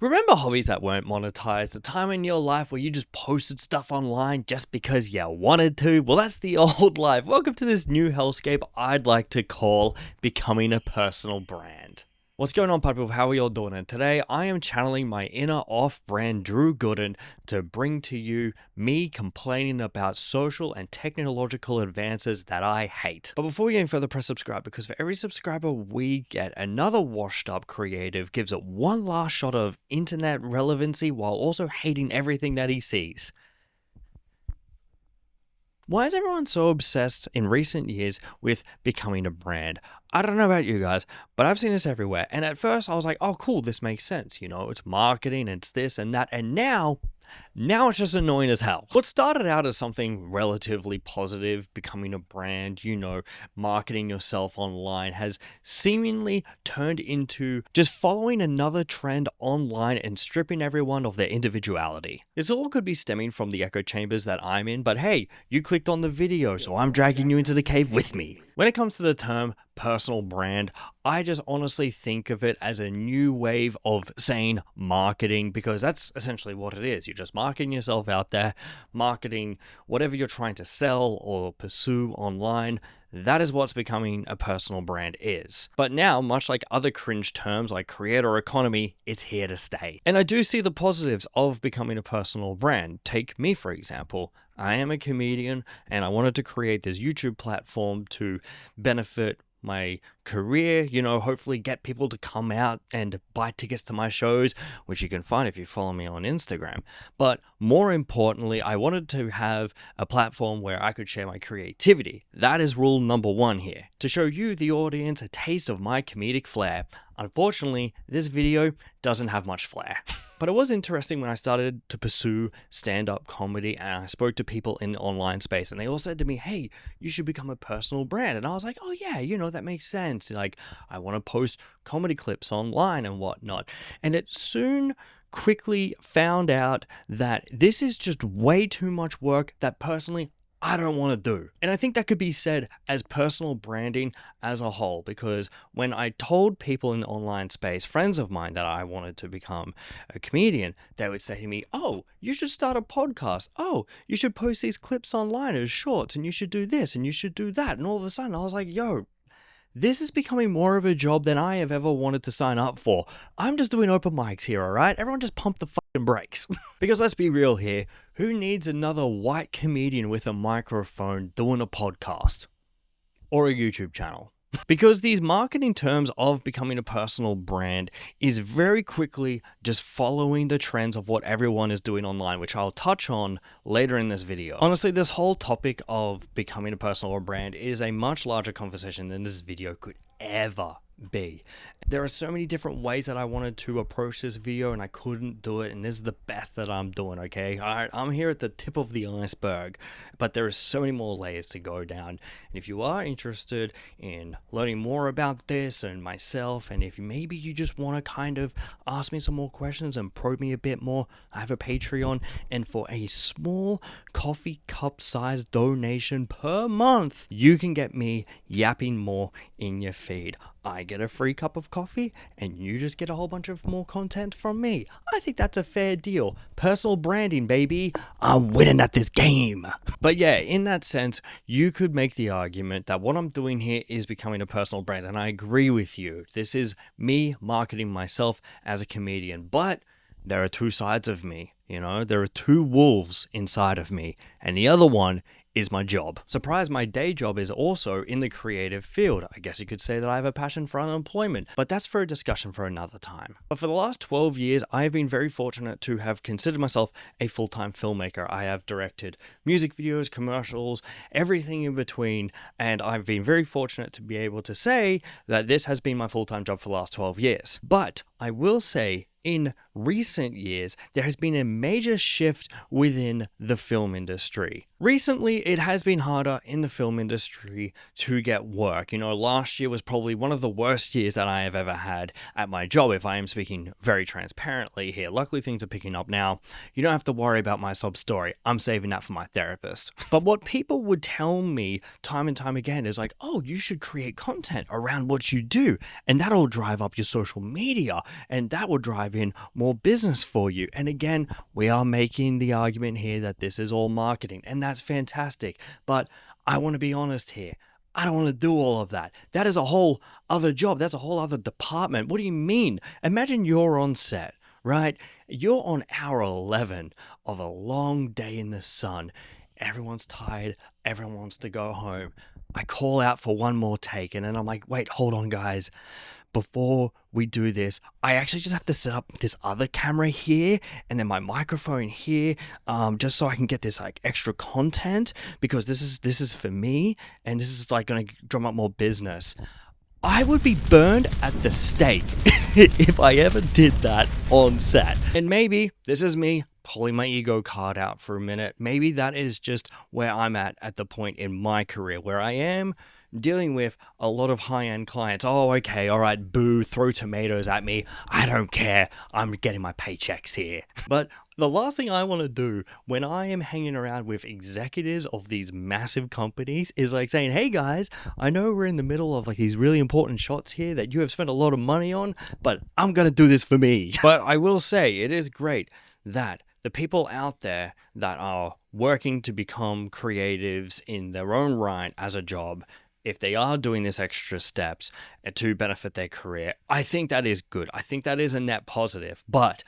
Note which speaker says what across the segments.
Speaker 1: Remember hobbies that weren't monetized? The time in your life where you just posted stuff online just because you wanted to? Well, that's the old life. Welcome to this new hellscape I'd like to call becoming a personal brand. What's going on, people? How are you all doing? And today I am channeling my inner off-brand Drew Gooden to bring to you me complaining about social and technological advances that I hate. But before we get any further, press subscribe, because for every subscriber we get, another washed-up creative gives it one last shot of internet relevancy while also hating everything that he sees. Why is everyone so obsessed in recent years with becoming a brand? I don't know about you guys, but I've seen this everywhere. And at first I was like, oh, cool, this makes sense. You know, it's marketing, it's this and that. And now it's just annoying as hell. What started out as something relatively positive, becoming a brand, you know, marketing yourself online, has seemingly turned into just following another trend online and stripping everyone of their individuality. This all could be stemming from the echo chambers that I'm in, but hey, you clicked on the video, so I'm dragging you into the cave with me. When it comes to the term personal brand, I just honestly think of it as a new wave of saying marketing, because that's essentially what it is. You're just marketing yourself out there, marketing whatever you're trying to sell or pursue online. That is what's becoming a personal brand is. But now, much like other cringe terms like creator economy, it's here to stay. And I do see the positives of becoming a personal brand. Take me, for example. I am a comedian and I wanted to create this YouTube platform to benefit my career, you know, hopefully get people to come out and buy tickets to my shows, which you can find if you follow me on Instagram. But more importantly, I wanted to have a platform where I could share my creativity. That is rule number one here, to show you, the audience, a taste of my comedic flair. Unfortunately, this video doesn't have much flair. But it was interesting when I started to pursue stand-up comedy and I spoke to people in the online space and they all said to me, hey, you should become a personal brand. And I was like, oh yeah, you know, that makes sense. Like, I want to post comedy clips online and whatnot. And it soon quickly found out that this is just way too much work that personally I don't want to do. And I think that could be said as personal branding as a whole, because when I told people in the online space, friends of mine, that I wanted to become a comedian, they would say to me, oh, you should start a podcast. Oh, you should post these clips online as shorts, and you should do this and you should do that. And all of a sudden I was like, yo, this is becoming more of a job than I have ever wanted to sign up for. I'm just doing open mics here, all right? Everyone just pump the fucking brakes. Because let's be real here, who needs another white comedian with a microphone doing a podcast or a YouTube channel? Because these marketing terms of becoming a personal brand is very quickly just following the trends of what everyone is doing online, which I'll touch on later in this video. Honestly, this whole topic of becoming a personal brand is a much larger conversation than this video could ever be. There are so many different ways that I wanted to approach this video and I couldn't do it, and this is the best that I'm doing, okay? Alright, I'm here at the tip of the iceberg, but there are so many more layers to go down. And if you are interested in learning more about this and myself, and if maybe you just want to kind of ask me some more questions and probe me a bit more, I have a Patreon, and for a small coffee cup sized donation per month, you can get me yapping more in your feed. I get a free cup of coffee and you just get a whole bunch of more content from me. I think that's a fair deal. Personal branding, baby. I'm winning at this game. But yeah, in that sense, you could make the argument that what I'm doing here is becoming a personal brand, and I agree with you. This is me marketing myself as a comedian, but there are two sides of me, you know? There are two wolves inside of me, and the other one is my job. Surprise, my day job is also in the creative field. I guess you could say that I have a passion for unemployment, but that's for a discussion for another time. But for the last 12 years, I have been very fortunate to have considered myself a full-time filmmaker. I have directed music videos, commercials, everything in between, and I've been very fortunate to be able to say that this has been my full-time job for the last 12 years. But I will say, in recent years, there has been a major shift within the film industry. Recently, it has been harder in the film industry to get work. You know, last year was probably one of the worst years that I have ever had at my job, if I am speaking very transparently here. Luckily, things are picking up now. You don't have to worry about my sob story. I'm saving that for my therapist. But what people would tell me time and time again is like, oh, you should create content around what you do, and that'll drive up your social media, and that will drive in more business for you. And again, we are making the argument here that this is all marketing, and that's fantastic. But I want to be honest here. I don't want to do all of that. That is a whole other job. That's a whole other department. What do you mean? Imagine you're on set, right? You're on hour 11 of a long day in the sun. Everyone's tired. Everyone wants to go home. I call out for one more take, and then I'm like, wait, hold on, guys. Before we do this, I actually just have to set up this other camera here and then my microphone here, just so I can get this like extra content, because this is for me, and this is like going to drum up more business. I would be burned at the stake if I ever did that on set. And maybe this is me pulling my ego card out for a minute. Maybe that is just where I'm at the point in my career where I am dealing with a lot of high-end clients. Oh, okay, all right, boo, throw tomatoes at me. I don't care. I'm getting my paychecks here. But the last thing I want to do when I am hanging around with executives of these massive companies is like saying, hey guys, I know we're in the middle of like these really important shots here that you have spent a lot of money on, but I'm going to do this for me. But I will say it is great that the people out there that are working to become creatives in their own right as a job, if they are doing this extra steps to benefit their career, I think that is good. I think that is a net positive. But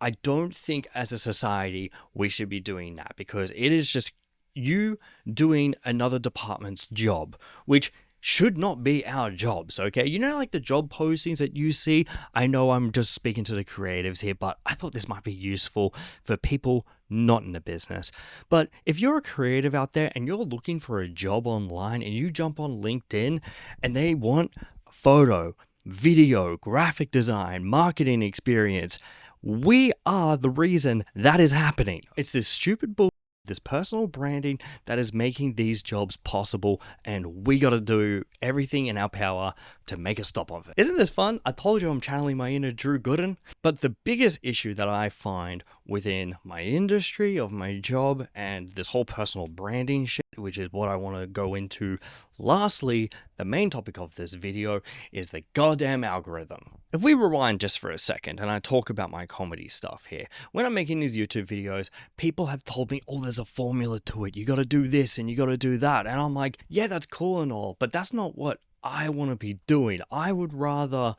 Speaker 1: I don't think as a society we should be doing that, because it is just you doing another department's job, which should not be our jobs, okay? You know, like the job postings that you see? I know I'm just speaking to the creatives here, but I thought this might be useful for people not in the business. But if you're a creative out there and you're looking for a job online and you jump on LinkedIn and they want photo, video, graphic design, marketing experience, we are the reason that is happening. It's this stupid bull. This personal branding that is making these jobs possible, and we got to do everything in our power to make a stop of it. Isn't this fun? I told you I'm channeling my inner Drew Gooden. But the biggest issue that I find within my industry of my job and this whole personal branding shit, which is what I want to go into lastly, the main topic of this video, is the goddamn algorithm. If we rewind just for a second and I talk about my comedy stuff here, when I'm making these YouTube videos, people have told me, oh, there's a formula to it. You got to do this and you got to do that. And I'm like, yeah, that's cool and all, but that's not what I want to be doing. I would rather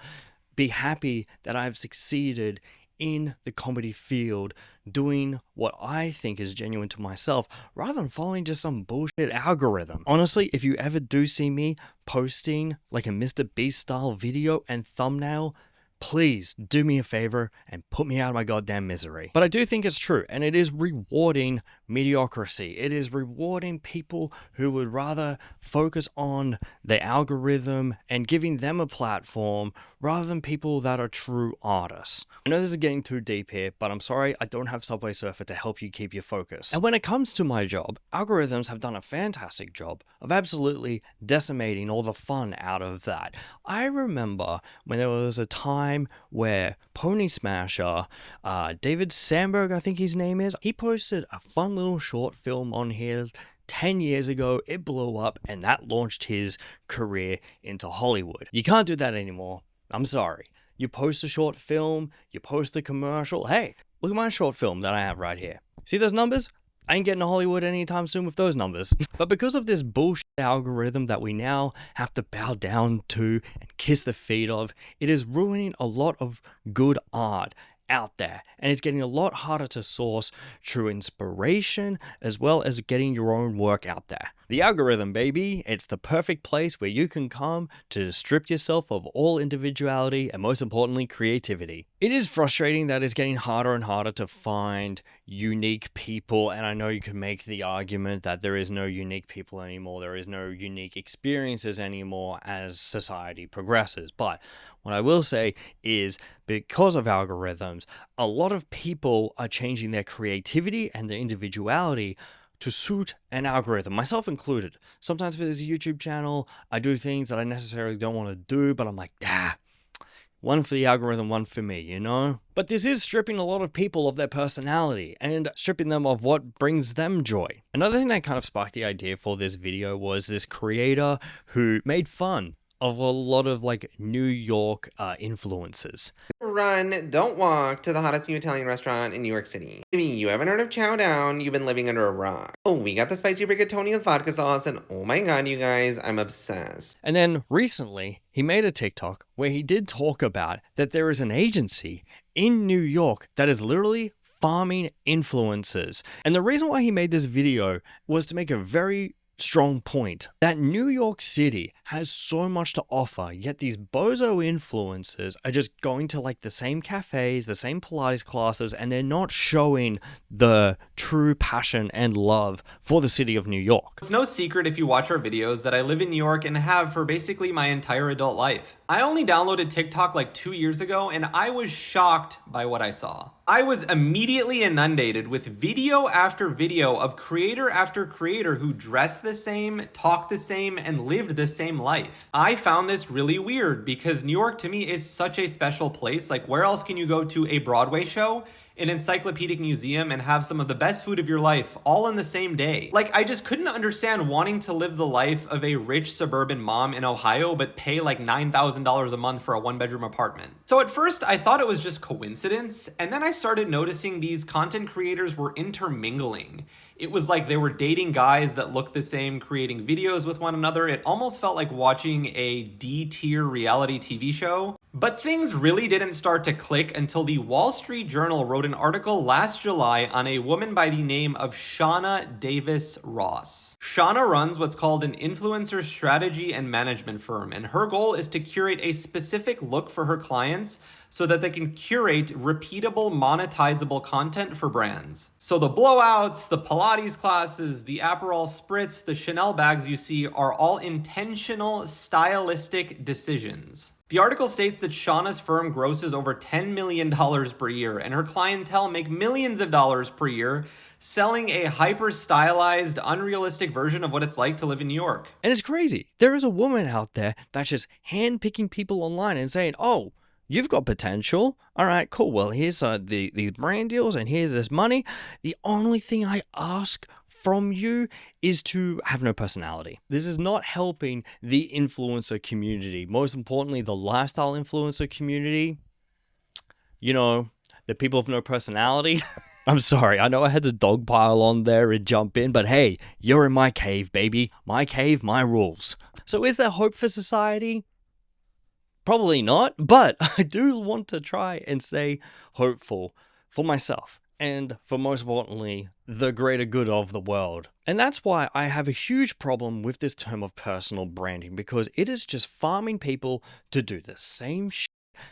Speaker 1: be happy that I've succeeded in the comedy field doing what I think is genuine to myself, rather than following just some bullshit algorithm. Honestly, if you ever do see me posting like a Mr. Beast style video and thumbnail, please do me a favor and put me out of my goddamn misery. But I do think it's true, and it is rewarding mediocrity. It is rewarding people who would rather focus on the algorithm and giving them a platform rather than people that are true artists. I know this is getting too deep here, but I'm sorry I don't have Subway Surfer to help you keep your focus. And when it comes to my job, algorithms have done a fantastic job of absolutely decimating all the fun out of that. I remember when there was a time where Pony Smasher, David Sandberg, I think his name is, he posted a fun little short film on here 10 years ago. It blew up, and that launched his career into Hollywood. You can't do that anymore. I'm sorry. You post a short film, you post a commercial. Hey, look at my short film that I have right here. See those numbers? I ain't getting to Hollywood anytime soon with those numbers. But because of this bullshit algorithm that we now have to bow down to and kiss the feet of, it is ruining a lot of good art out there, and it's getting a lot harder to source true inspiration as well as getting your own work out there. The algorithm, baby, it's the perfect place where you can come to strip yourself of all individuality and, most importantly, creativity. It is frustrating that it's getting harder and harder to find unique people, and I know you can make the argument that there is no unique people anymore, there is no unique experiences anymore as society progresses. But what I will say is, because of algorithms, a lot of people are changing their creativity and their individuality to suit an algorithm, myself included. Sometimes for this YouTube channel, I do things that I necessarily don't want to do, but I'm like, one for the algorithm, one for me, you know? But this is stripping a lot of people of their personality and stripping them of what brings them joy. Another thing that kind of sparked the idea for this video was this creator who made fun of a lot of like New York influencers.
Speaker 2: run, don't walk to the hottest new Italian restaurant in New York City. Maybe you haven't heard of Chow Down, you've been living under a rock. Oh, we got the spicy rigatoni with vodka sauce, and oh my god, you guys, I'm obsessed.
Speaker 1: And then recently, he made a TikTok where he did talk about that there is an agency in New York that is literally farming influencers. And the reason why he made this video was to make a very strong point that New York City has so much to offer, yet these bozo influencers are just going to like the same cafes, the same Pilates classes, and they're not showing the true passion and love for the city of New York.
Speaker 3: It's no secret if you watch our videos that I live in New York and have for basically my entire adult life. I only downloaded TikTok like 2 years ago and I was shocked by what I saw. I was immediately inundated with video after video of creator after creator who dressed the same, talked the same, and lived the same life. I found this really weird because New York to me is such a special place. Like, where else can you go to a Broadway show, an encyclopedic museum, and have some of the best food of your life all in the same day? Like, I just couldn't understand wanting to live the life of a rich suburban mom in Ohio but pay like $9,000 a month for a one-bedroom apartment. So at first I thought it was just coincidence, and then I started noticing these content creators were intermingling. It was like they were dating guys that looked the same, creating videos with one another. It almost felt like watching a D-tier reality TV show. But things really didn't start to click until the Wall Street Journal wrote an article last July on a woman by the name of Shauna Davis Ross. Shauna runs what's called an influencer strategy and management firm, and her goal is to curate a specific look for her clients so that they can curate repeatable, monetizable content for brands. So the blowouts, the Pilates classes, the Aperol spritz, the Chanel bags you see are all intentional, stylistic decisions. The article states that Shauna's firm grosses over $10 million per year, and her clientele make millions of dollars per year selling a hyper-stylized, unrealistic version of what it's like to live in New York.
Speaker 1: And it's crazy. There is a woman out there that's just handpicking people online and saying, oh, you've got potential. All right, cool. Well, here's these brand deals and here's this money. The only thing I ask from you is to have no personality. This is not helping the influencer community. Most importantly, the lifestyle influencer community. You know, the people of no personality. I'm sorry, I know I had to dogpile on there and jump in, but hey, you're in my cave, baby. My cave, my rules. So is there hope for society? Probably not, but I do want to try and stay hopeful for myself and, for most importantly, the greater good of the world. And that's why I have a huge problem with this term of personal branding, because it is just farming people to do the same shit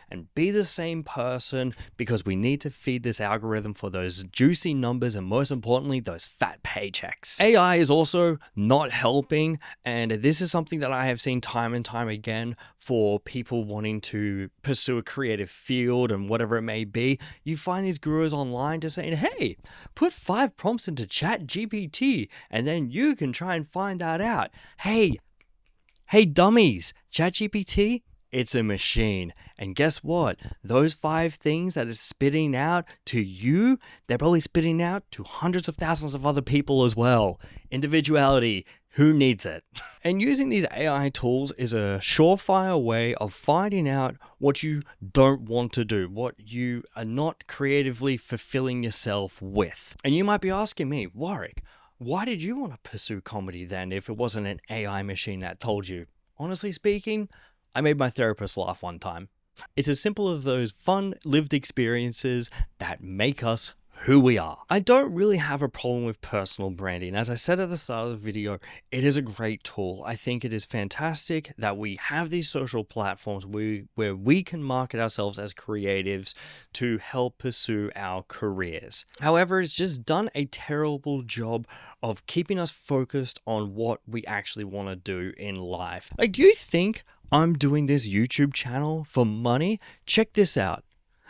Speaker 1: and be the same person, because we need to feed this algorithm for those juicy numbers and, most importantly, those fat paychecks. AI is also not helping, and this is something that I have seen time and time again for people wanting to pursue a creative field and whatever it may be. You find these gurus online just saying, hey, put 5 prompts into ChatGPT and then you can try and find that out. Hey dummies, ChatGPT, it's a machine. And guess what? Those 5 things that it's spitting out to you, they're probably spitting out to hundreds of thousands of other people as well. Individuality, who needs it? And using these AI tools is a surefire way of finding out what you don't want to do, what you are not creatively fulfilling yourself with. And you might be asking me, Warwick, why did you want to pursue comedy then if it wasn't an AI machine that told you? Honestly speaking, I made my therapist laugh one time. It's as simple as those fun lived experiences that make us who we are. I don't really have a problem with personal branding. As I said at the start of the video, it is a great tool. I think it is fantastic that we have these social platforms where we can market ourselves as creatives to help pursue our careers. However, it's just done a terrible job of keeping us focused on what we actually want to do in life. Like, do you think I'm doing this YouTube channel for money? Check this out.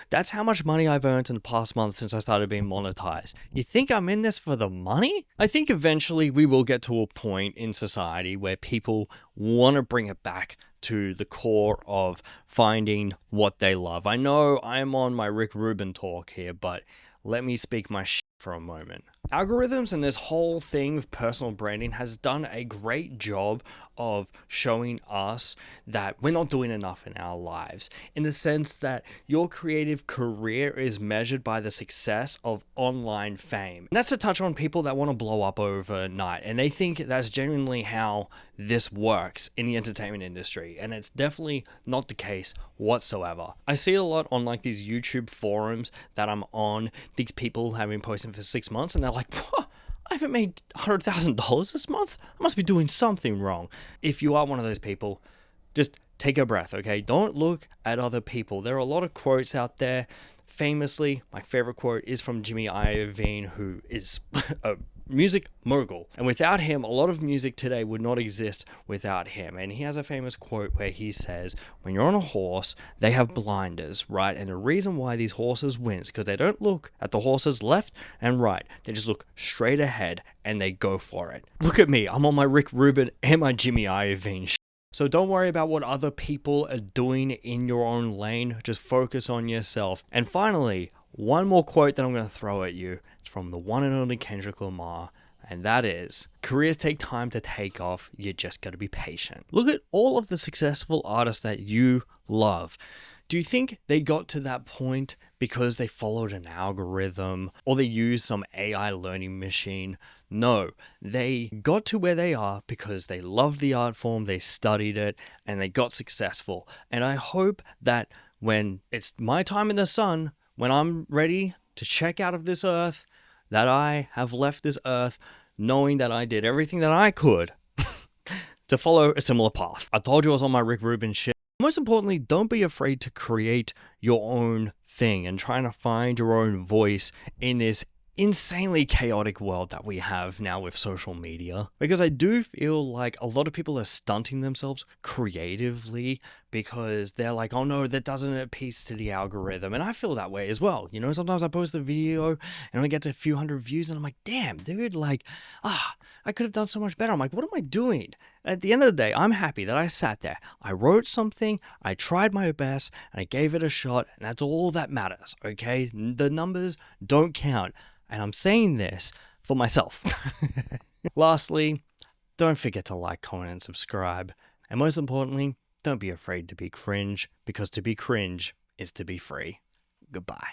Speaker 1: That's how much money I've earned in the past month since I started being monetized. You think I'm in this for the money? I think eventually we will get to a point in society where people want to bring it back to the core of finding what they love. I know I'm on my Rick Rubin talk here, but let me speak my shit for a moment. Algorithms and this whole thing of personal branding has done a great job of showing us that we're not doing enough in our lives, in the sense that your creative career is measured by the success of online fame. And that's to touch on people that want to blow up overnight, and they think that's genuinely how this works in the entertainment industry, and it's definitely not the case whatsoever. I see it a lot on like these YouTube forums that I'm on. These people have been posting for 6 months and they're like, "Whoa, I haven't made $100,000 this month. I must be doing something wrong." If you are one of those people, just take a breath, okay? Don't look at other people. There are a lot of quotes out there. Famously, my favorite quote is from Jimmy Iovine, who is a music mogul. And without him, a lot of music today would not exist without him. And he has a famous quote where he says, when you're on a horse, they have blinders, right? And the reason why these horses win is because they don't look at the horses left and right. They just look straight ahead and they go for it. Look at me. I'm on my Rick Rubin and my Jimmy Iovine shit. So don't worry about what other people are doing in your own lane. Just focus on yourself. And finally, one more quote that I'm going to throw at you. It's from the one and only Kendrick Lamar. And that is, careers take time to take off. You just got to be patient. Look at all of the successful artists that you love. Do you think they got to that point because they followed an algorithm or they used some AI learning machine? No, they got to where they are because they loved the art form, they studied it, and they got successful. And I hope that when it's my time in the sun, when I'm ready to check out of this earth, that I have left this earth knowing that I did everything that I could to follow a similar path. I told you I was on my Rick Rubin shit. Most importantly, don't be afraid to create your own thing and trying to find your own voice in this insanely chaotic world that we have now with social media. Because I do feel like a lot of people are stunting themselves creatively because they're like, oh no, that doesn't appease to the algorithm. And I feel that way as well. You know, sometimes I post a video and it gets a few hundred views and I'm like, damn, dude, like, I could have done so much better. I'm like, what am I doing? At the end of the day, I'm happy that I sat there. I wrote something, I tried my best, and I gave it a shot, and that's all that matters, okay? The numbers don't count. And I'm saying this for myself. Lastly, don't forget to like, comment, and subscribe. And most importantly, don't be afraid to be cringe, because to be cringe is to be free. Goodbye.